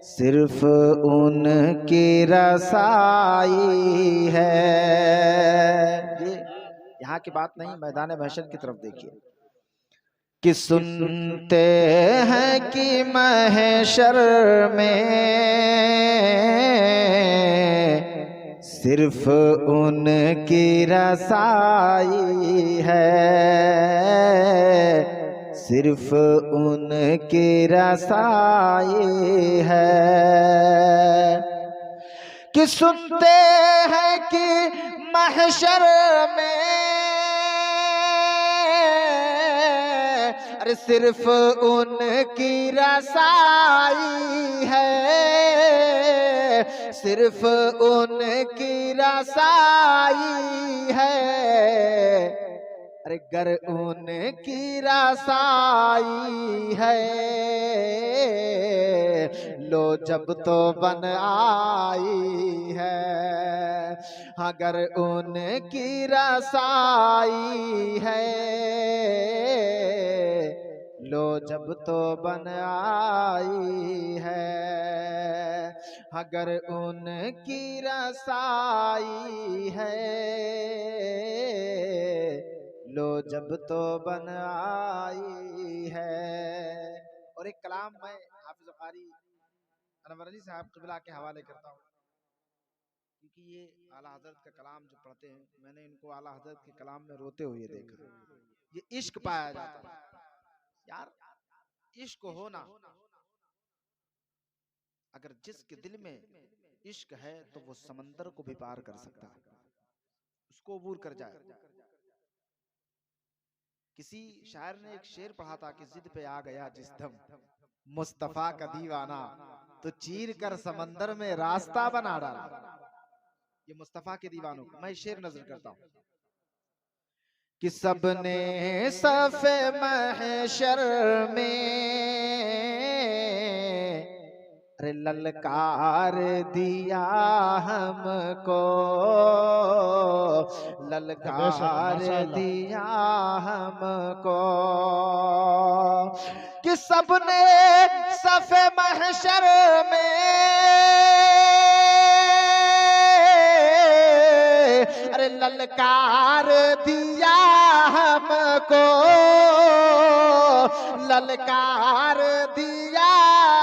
सिर्फ उनकी रसाई है। ये यहाँ की बात नहीं, मैदान महशर की तरफ देखिए कि सुनते हैं कि महशर में सिर्फ उनकी रसाई है, सिर्फ उनकी रसाई है। कि सुनते हैं कि महशर में अरे सिर्फ उनकी रसाई है, सिर्फ उनकी रसाई है। अरे गर उनकी रसाई है लो जब तो बन आई है। अगर उनकी रसाई है लो जब तो बन आई है। अगर उनकी रसाई है लो जब तो बन आई है। और एक कलाम मैं हाफिज कारी अनवर अली साहब क़िबला के हवाले करता हूँ, क्योंकि ये आला हजरत का कलाम जो पढ़ते हैं, मैंने इनको आला हजरत के कलाम में रोते हुए देखा। ये इश्क पाया जाता है यार। इश्क हो ना, अगर जिसके दिल में इश्क है तो वो समंदर को भी पार कर सकता है, उसको अबूर कर जाए। किसी शायर ने एक शेर पढ़ा था कि जिद पे आ गया जिस दम मुस्तफा का दीवाना तो चीर कर समंदर में रास्ता बना डाला। ये मुस्तफा के दीवानों को मैं शेर नजर करता हूं कि सबने सफ़े महशर में अरे ललकार दिया हमको, ललकार दिया हमको। कि सबने सफ़े महशर में अरे ललकार दिया हमको, ललकार दिया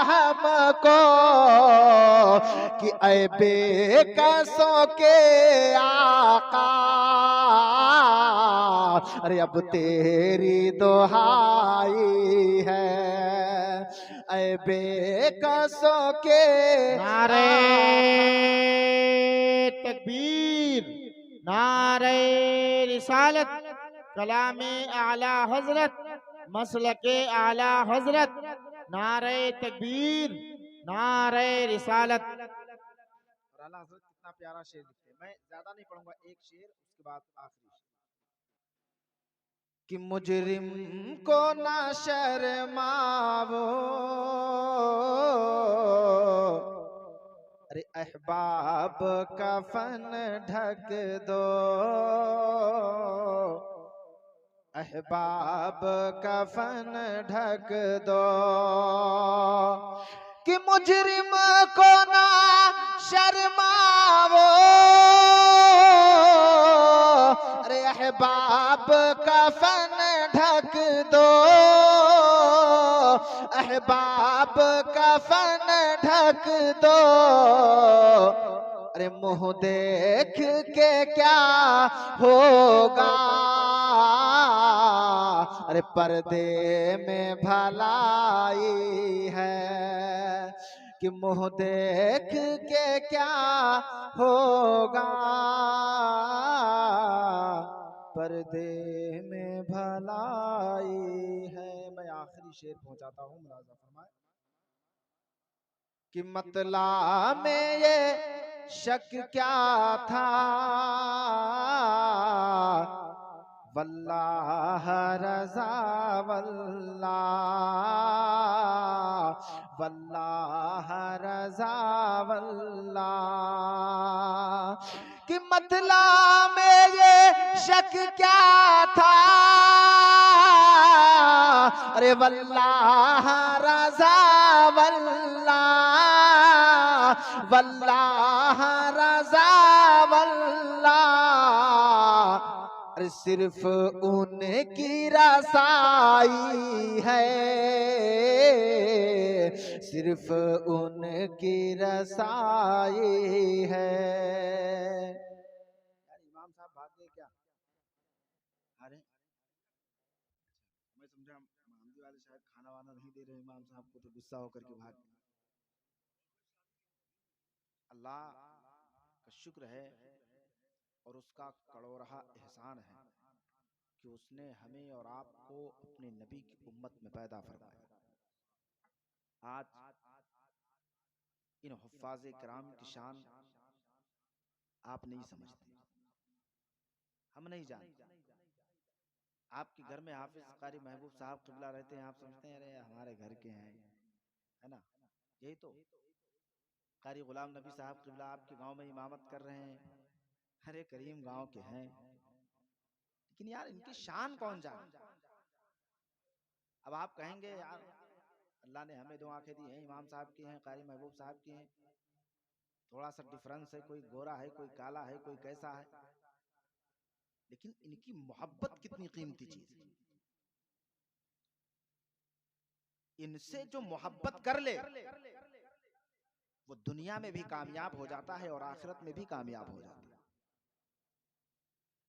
हमको कि ऐ बेकसों के आका अरे अब तेरी दुहाई है। ऐ बेकसों के नारे तकबीर, नारे रिसालत, कलामे आला हजरत, मसलके आला हजरत, नारे तकबीर, नारे रिसालत। और आला हजरत कितना प्यारा शेर लिखते हैं। मैं ज्यादा नहीं पढ़ूंगा, एक शेर उसके बाद आखिरी शेर। कि मुजरिम को ना शर्मावो अरे अहबाब कफन ढक दो, अहबाब कफन ढक दो। कि मुजरिम को ना शर्मावो अरे अहबाब कफन ढक दो, अहबाब कफन ढक दो। अरे मुँह देख के क्या होगा अरे पर्दे में भलाई है। कि मुँह देख के क्या होगा पर्दे में भलाई है। मैं आखिरी शेर पहुंचाता हूं, मुलाजा फरमाए कि मतला में ये शक क्या था वल्लाह रज़ा वल्लाह, वल्लाह रज़ा वल्लाह। कि मतला में ये शक क्या था अरे वल्लाह रज़ा वल्लाह, वल्लाह रज़ा वल्लाह, अरे सिर्फ उनकी रसाई है, सिर्फ उनकी रसाई है। इमाम साहब भाग गए क्या? अरे मैं समझा महमदी वाले शायद खाना वाना नहीं दे रहे इमाम साहब को, तो गुस्सा होकर के भाग गए। अल्लाह का शुक्र है और उसका कड़ोरहा एहसान है कि उसने हमें और आपको अपने नबी की उम्मत में पैदा फरमाया। आज इन हुफ्फाज़े किराम की शान आप नहीं समझते, हम नहीं जानते। आपके घर में हाफिज कारी महबूब साहब क़िबला रहते हैं, आप समझते हैं अरे हमारे घर के हैं, है ना? यही तो कारी गुलाम नबी साहब क़िबला आपके गांव में इमामत कर रहे हैं, अरे करीम गांव के हैं, लेकिन यार इनकी शान कौन जाने? अब आप कहेंगे यार अल्लाह ने हमें दो आंखें दी हैं, इमाम साहब की हैं, कारी महबूब साहब की हैं, थोड़ा सा डिफरेंस है, कोई गोरा है, कोई काला है, कोई कैसा है, लेकिन इनकी मोहब्बत कितनी कीमती चीज है। इनसे जो मोहब्बत कर ले वो दुनिया में भी कामयाब हो जाता है और आखिरत में भी कामयाब हो जाता है।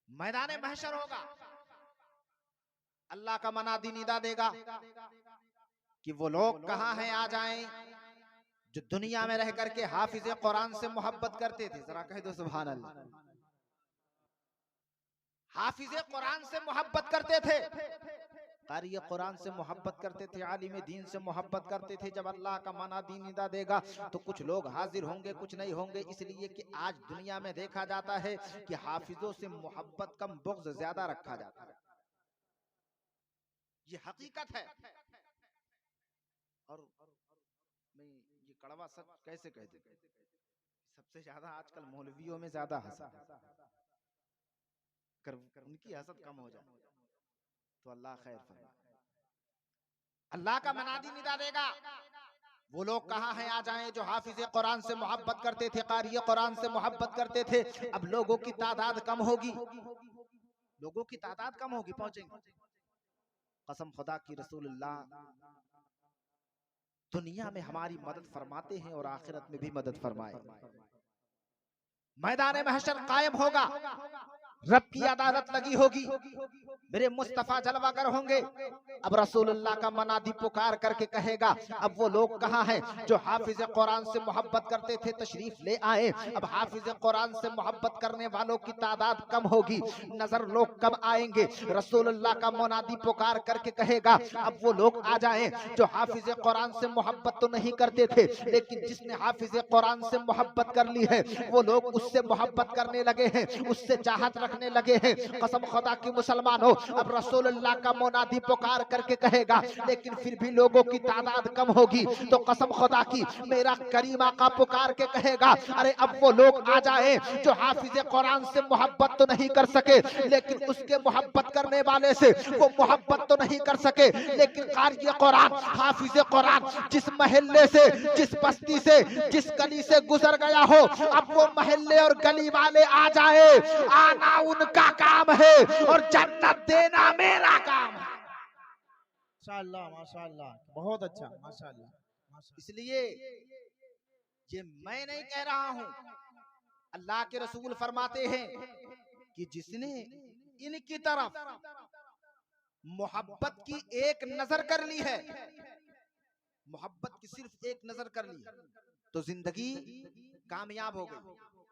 मैदान महशर होगा, अल्लाह का मनादी निदा देगा कि वो लोग कहां हैं, आ जाएं जो दुनिया में रह करके हाफिज कुरान से मोहब्बत करते थे। जरा कह दो सुभान अल्लाह। हाफिज कुरान से मोहब्बत करते थे, कारी कुरान से मोहब्बत करते थे, आलिम दीन से मोहब्बत करते थे। जब अल्लाह का मनादी निदा देगा तो कुछ लोग हाजिर होंगे, कुछ नहीं होंगे, इसलिए कि आज दुनिया में देखा जाता है कि हाफिजों से मोहब्बत कम बुग़्ज़ ज्यादा रखा जाता है। ये हकीकत है। और मैं ये कड़वा सच कैसे कह दूं, सबसे ज्यादा आजकल मौलवियों में ज्यादा हसद कर, उनकी हसद कम हो जाए तो अल्लाह खैर फरमाए। अल्लाह का मनादी निदा देगा, वो लोग कहां हैं, आ जाएं जो हाफिज कुरान से मोहब्बत करते थे, कारी कुरान से मोहब्बत करते थे। अब लोगों की तादाद कम होगी, लोगों की तादाद कम होगी, पहुंचेंगे। कसम खुदा की रसूलुल्लाह दुनिया में हमारी मदद फरमाते हैं और आखिरत में भी मदद फरमाए। मैदान महशर कायम होगा, रब की अदालत लगी होगी, मेरे मुस्तफा जलवागर होंगे। अब रसूलुल्लाह का मनादी पुकार करके कहेगा, अब वो लोग कहां हैं जो हाफिज कुरान से मोहब्बत करते थे, तशरीफ ले आए। अब हाफिज कुरान से मोहब्बत करने वालों की तादाद कम होगी, नजर लोग कब आएंगे। रसूलुल्लाह का मनादी पुकार करके कहेगा, अब वो लोग आ जाएं जो हाफिज कुरान से मोहब्बत तो नहीं करते थे, लेकिन जिसने हाफिज कुरान से मोहब्बत कर ली है वो लोग उससे मोहब्बत करने लगे हैं, उससे चाहत रखने लगे हैं। कसम खुदा की मुसलमानों, अब रसूलुल्लाह का मुनादी पुकार करके कहेगा, लेकिन फिर भी लोगों की तादाद कम होगी। तो कसम खुदा की मेरा करीम आका पुकार के कहेगा, अरे अब वो लोग आ जाएं जो हाफिज कुरान से मोहब्बत तो नहीं कर सके, लेकिन उसके मोहब्बत करने वाले से वो मोहब्बत तो नहीं कर सके, लेकिन कारी कुरान हाफिज कुरान जिस महल्ले से, जिस बस्ती से, जिस गली से गुजर गया हो, अब वो महल्ले और गली वाले आ जाए। आना उनका काम है और जन्नत देना मेरा काम है। माशाअल्लाह माशाअल्लाह, बहुत अच्छा, माशाअल्लाह। इसलिए ये मैं नहीं कह रहा हूं, अल्लाह के रसूल फरमाते हैं कि जिसने इनकी तरफ मोहब्बत की एक नजर कर ली है, मोहब्बत की सिर्फ एक नजर कर ली तो जिंदगी कामयाब हो गई।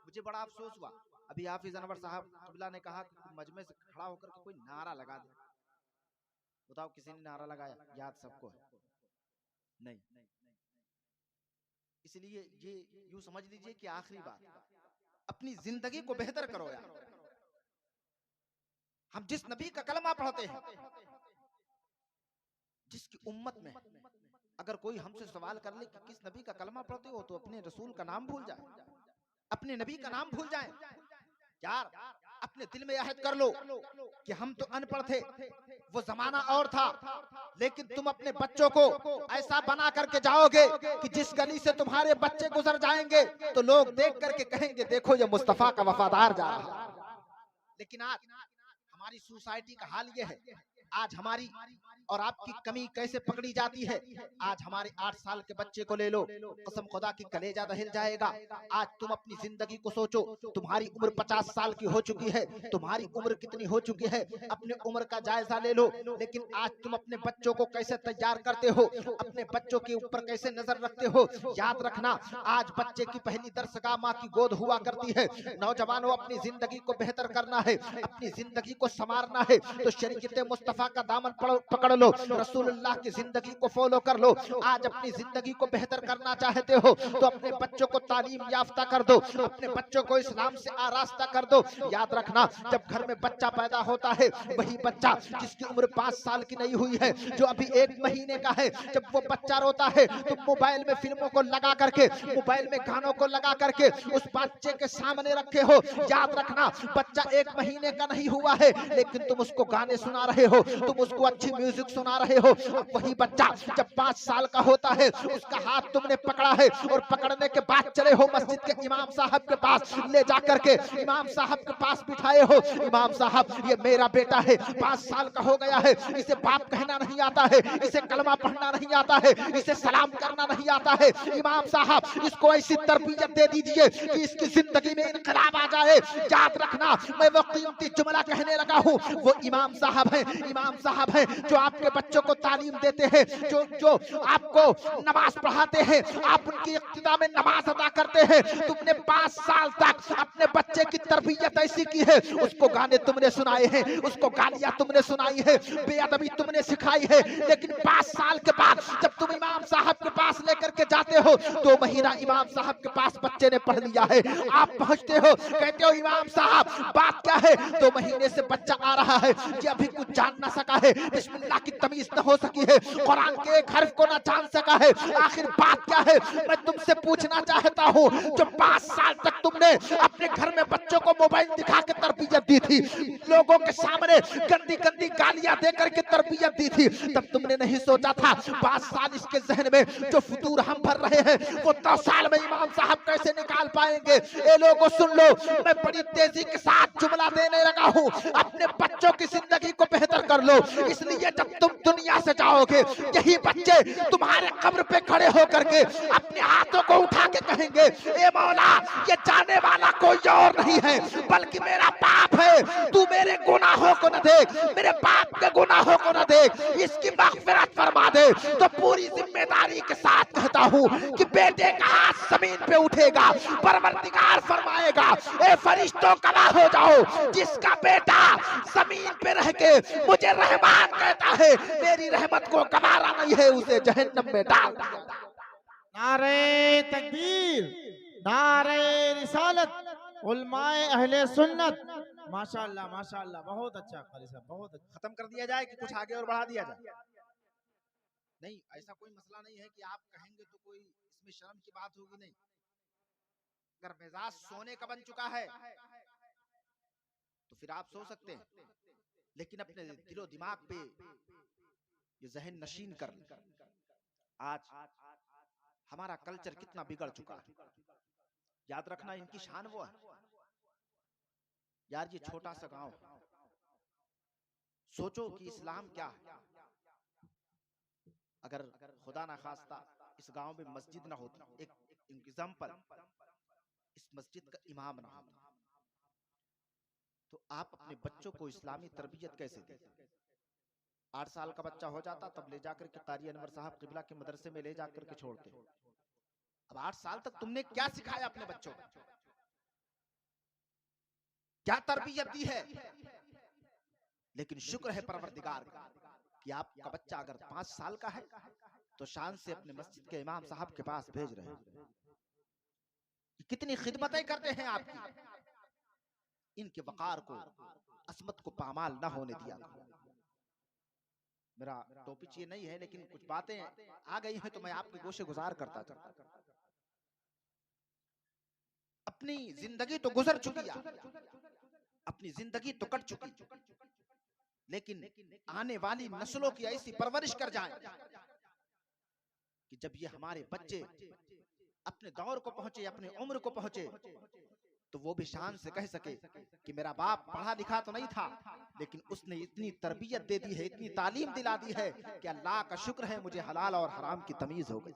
मुझे बड़ा अफसोस हुआ, अभी हाफिज अनवर साहब क़िबला ने कहा कि मजमे से खड़ा होकर के कोई नारा लगा दे। बताओ किसी ने नारा लगाया? याद सबको है? नहीं। इसलिए ये यूं समझ लीजिए कि आखिरी बात, अपनी जिंदगी को बेहतर करो यार। हम जिस नबी का कलमा पढ़ते हैं, जिसकी उम्मत में अगर कोई हमसे सवाल कर ले कि किस नबी का कलमा पढ़ते हो, तो अपने रसूल का नाम भूल जाए, अपने नबी का नाम भूल जाए। यार अपने दिल में अहद कर लो कि हम तो अनपढ़ थे, वो जमाना और था, लेकिन तुम अपने बच्चों को ऐसा बना करके जाओगे कि जिस गली से तुम्हारे बच्चे गुजर जाएंगे तो लोग देख करके कहेंगे देखो ये मुस्तफा का वफादार जा रहा है। लेकिन आज हमारी सोसाइटी का हाल ये है, आज हमारी और आपकी कमी कैसे पकड़ी जाती है। आज हमारे 8 साल के बच्चे को ले लो, कसम खुदा की कलेजा दहिल जाएगा। आज तुम अपनी जिंदगी को सोचो, तुम्हारी उम्र 50 साल की हो चुकी है, तुम्हारी उम्र कितनी हो चुकी है, अपने उम्र का जायजा ले लो। लेकिन आज तुम अपने बच्चों को कैसे तैयार करते हो, अपने बच्चों के ऊपर कैसे नजर रखते हो। याद रखना, आज बच्चे की पहली दरसगाह माँ की गोद हुआ करती है। नौजवानों, अपनी जिंदगी को बेहतर करना है, अपनी जिंदगी को संवारना है तो शरीयत मुस्तफा का दामन पकड़ लो, रसूलुल्लाह की जिंदगी को फॉलो कर लो। आज अपनी जिंदगी को बेहतर करना चाहते हो तो अपने बच्चों को तालीम याफ्ता कर दो, अपने बच्चों को इस्लाम से आरास्ता कर दो। याद रखना, जब घर में बच्चा पैदा होता है, वही बच्चा जिसकी उम्र 5 साल की नहीं हुई है, जो अभी 1 महीने का है, जब वो बच्चा रोता है तो मोबाइल में फिल्मों को लगा करके, मोबाइल में गानों को लगा करके उस बच्चे के सामने रखे हो। याद रखना, बच्चा 1 महीने का नहीं हुआ है, लेकिन तुम उसको गाने सुना रहे हो, तुम उसको अच्छी म्यूजिक सुना रहे हो। अब वही बच्चा जब 5 साल का होता है, उसका हाथ तुमने पकड़ा है और पकड़ने के बाद चले हो मस्जिद के इमाम साहब के पास, ले जाकर के इमाम साहब के पास बिठाए हो। इमाम साहब, ये मेरा बेटा है, 5 साल का हो गया है, इसे बाप कहना नहीं आता है, इसे कलमा पढ़ना नहीं आता है, इसे सलाम करना नहीं आता है। इमाम साहब, इसको ऐसी तरबियत दे दीजिए कि इसकी जिंदगी में इनकलाब आ जाए। याद रखना, मैं वो कीमती जुमला कहने लगा हूँ, वो इमाम साहब हैं, इमाम साहब हैं जो आपके बच्चों को तालीम देते हैं, जो आपको नमाज पढ़ाते हैं, आप उनकी इक्तिदा में नमाज अदा करते हैं। तुमने 5 साल तक अपने बच्चे की तरबियत ऐसी की है, उसको गाने तुमने सुनाए हैं, उसको गालियां तुमने सुनाई है, बेअदबी तुमने सिखाई है। लेकिन 5 साल के बाद जब तुम इमाम साहब के पास लेकर के जाते हो, 2 महीना इमाम साहब के पास बच्चे ने पढ़ लिया है, आप पहुंचते हो, कहते हो इमाम साहब बात क्या है। 2 महीने से बच्चा आ रहा है, ये अभी कुछ जान ना सका है, बिस्मिल्लाह की तमीज न हो सकी है, कुरान के एक हर्फ को ना जान सका है, आखिर बात क्या है। मैं तुमसे पूछना चाहता हूँ, जो 5 साल तक तुमने अपने घर में बच्चों को मोबाइल दिखा के तरबियत दी थी, लोगों के सामने गंदी गंदी गालियां देकर के तरबियत दी थी, तब तुमने नहीं सोचा था 5 साल इसके जहन में जो फुतूर हम भर रहे हैं वो 10 साल में इमाम साहब कैसे निकाल पाएंगे। ए लोगों सुन लो, मैं बड़ी तेजी के साथ जुमला देने लगा हूँ, अपने बच्चों की जिंदगी को बेहतर कर लो। इसलिए जब तुम दुनिया से जाओगे, यही बच्चे तुम्हारे कब्र पे खड़े होकर के अपने हाथों को उठा के कहेंगे, ए मौला, ये जाने वाला कोई और नहीं है बल्कि मेरा बाप है, तू मेरे गुनाहों को न देख, मेरे बाप के गुनाहों को न देख, इसकी मग़फ़िरत फरमा दे। तो पूरी जिम्मेदारी के साथ कहता हूँ कि बेटे का हाथ जमीन पे उठेगा, परवरदिगार फरमाएगा, ए फरिश्तों गवाह हो जाओ, जिसका बेटा जमीन पे रह के मुझे रहमान कहता है, मेरी रहमत को गवारा नहीं है, उसे जहन्नम में डाल दिया। नारे तकबीर, नारे रिसालत, उलमाए अहले सुन्नत। माशाअल्लाह माशाअल्लाह, बहुत अच्छा कारी साहब, बहुत अच्छा। खत्म कर दिया जाए कि कुछ आगे और बढ़ा दिया जाए? नहीं, ऐसा कोई मसला नहीं है कि आप कहेंगे तो कोई इसमें शर्म की बात होगी, नहीं। अगर मिजाज सोने का बन चुका है तो फिर आप सो सकते हैं, लेकिन अपने दिलो दिमाग पे ये जहन नशीन कर लें। आज हमारा कल्चर कितना बिगड़ चुका है। याद रखना, इनकी शान वो है यार, ये छोटा सा गांव, सोचो कि इस्लाम क्या है। अगर खुदा ना खास्ता इस गांव में मस्जिद ना होती, एक एग्जाम्पल, इस मस्जिद का इमाम ना होता, तो आप अपने बच्चों को इस्लामी तरबियत कैसे देते? 8 साल का बच्चा हो जाता तब ले जाकर के कारी अनवर साहब किबला के मदरसे में ले जाकर के छोड़ते। अब 8 साल तक तुमने क्या सिखाया अपने बच्चों को, क्या तरबियत दी है? लेकिन शुक्र है परवरदिगार का कि आपका बच्चा अगर 5 साल का है तो शान से अपने मस्जिद के इमाम साहब के पास भेज रहे हैं। कितनी खिदमतें करते हैं आपकी। इनके वकार को, असमत को पामाल ना होने दिया। मेरा टॉपिक ये नहीं है, लेकिन कुछ बातें आ गई हैं तो मैं आपके गोशे गुजार करता था। अपनी जिंदगी तो गुजर चुकी है, अपनी जिंदगी तो कट चुकी, लेकिन आने वाली नस्लों की ऐसी परवरिश कर जाए कि जब ये हमारे बच्चे अपने दौर को पहुंचे, अपने उम्र को पहुंचे, तो वो भी शान से कह सके कि मेरा बाप पढ़ा लिखा तो नहीं था, लेकिन उसने इतनी तरबियत दे दी है, इतनी तालीम दिला दी है कि अल्लाह का शुक्र है मुझे हलाल और हराम की तमीज हो गई।